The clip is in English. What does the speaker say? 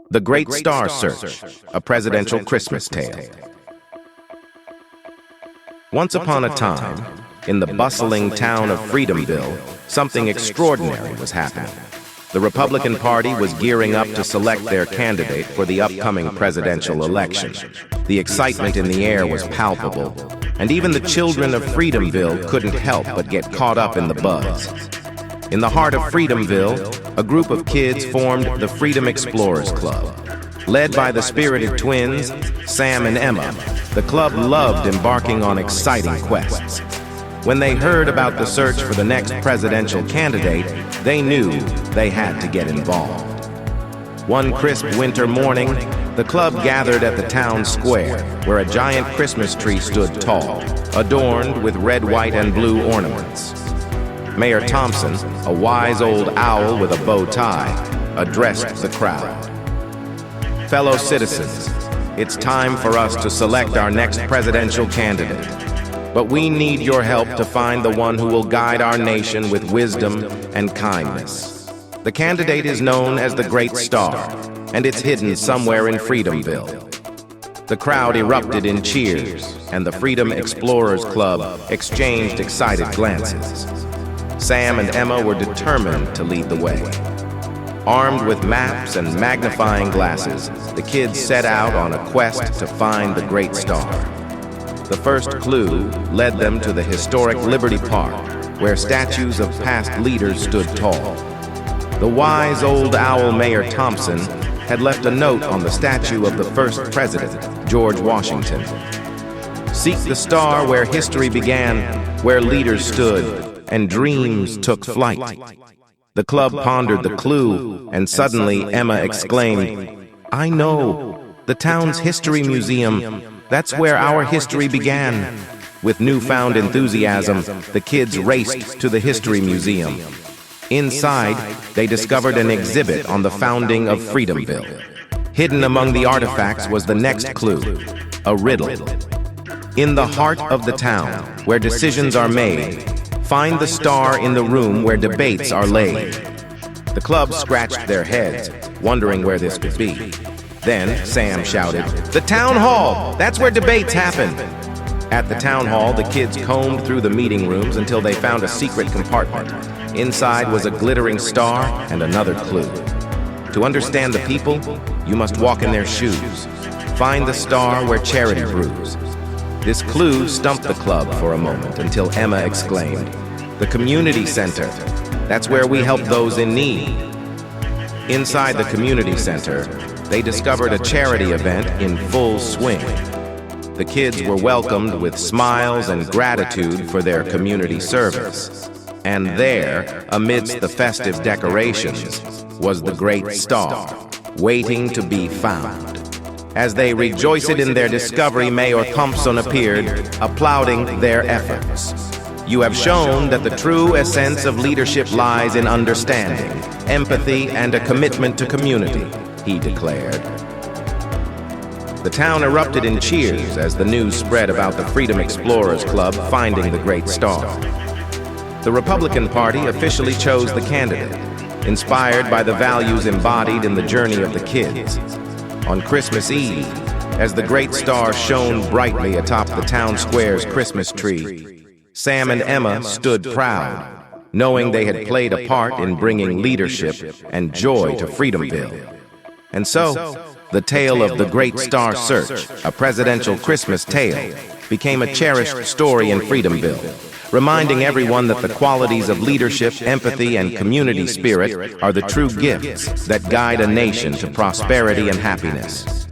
The Great Star Search, a presidential Christmas tale. Once upon a time, in the bustling town of Freedomville, something extraordinary was happening. The Republican Party was gearing up to select their candidate for the upcoming presidential election. The excitement in the air was palpable, and even the children of Freedomville couldn't help but get caught up in the buzz. In the heart of Freedomville, a group of kids formed the Freedom Explorers Club. Led by the spirited twins, Sam and Emma, the club loved embarking on exciting quests. When they heard about the search for the next presidential candidate, they knew they had to get involved. One crisp winter morning, the club gathered at the town square, where a giant Christmas tree stood tall, adorned with red, white, and blue ornaments. Mayor Thompson, a wise old owl with a bow tie, addressed the crowd. Fellow citizens, it's time for us to select our next presidential candidate. But we need your help to find the one who will guide our nation with wisdom and kindness. The candidate is known as the Great Star, and it's hidden somewhere in Freedomville. The crowd erupted in cheers, and the Freedom Explorers Club exchanged excited glances. Sam and Emma were determined to lead the way. Armed with maps and magnifying glasses, the kids set out on a quest to find the Great Star. The first clue led them to the historic Liberty Park, where statues of past leaders stood tall. The wise old owl Mayor Thompson had left a note on the statue of the first president, George Washington. Seek the star where history began, where leaders stood, and dreams took flight. The club pondered the clue, and suddenly Emma exclaimed, "I know! The town's history museum! That's where our history began!" With newfound enthusiasm, the kids raced to the history museum. Inside, they discovered an exhibit on the founding of Freedomville. Hidden among the artifacts was the next clue, a riddle. In the heart of the town, where decisions are made, find the star in the room where debates are laid. The club scratched their heads, wondering where this could be. Then Sam shouted, "The town hall! That's where debates happen!" At the town hall, the kids combed through the meeting rooms until they found a secret compartment. Inside was a glittering star and another clue. To understand the people, you must walk in their shoes. Find the star where charity brews. This clue stumped the club for a moment until Emma exclaimed, "The community center! That's where we help those in need." Inside the community center, they discovered a charity event in full swing. The kids were welcomed with smiles and gratitude for their community service. And there, amidst the festive decorations, was the Great Star, waiting to be found. As they rejoiced in their discovery, Mayor Thompson appeared, applauding their efforts. "You have shown that the true essence of leadership lies in understanding, empathy, and a commitment to community," he declared. The town erupted in cheers as the news spread about the Freedom Explorers Club finding the Great Star. The Republican Party officially chose the candidate, inspired by the values embodied in the journey of the kids. On Christmas Eve, as the Great Star shone brightly atop the town square's Christmas tree, Sam and Emma stood proud, knowing they had played a part in bringing leadership and joy to Freedomville. And so, the tale of the Great Star Search, a presidential Christmas tale, became a cherished story in Freedomville, reminding everyone that the qualities of leadership, empathy, and community spirit are the true gifts that guide a nation to prosperity and happiness.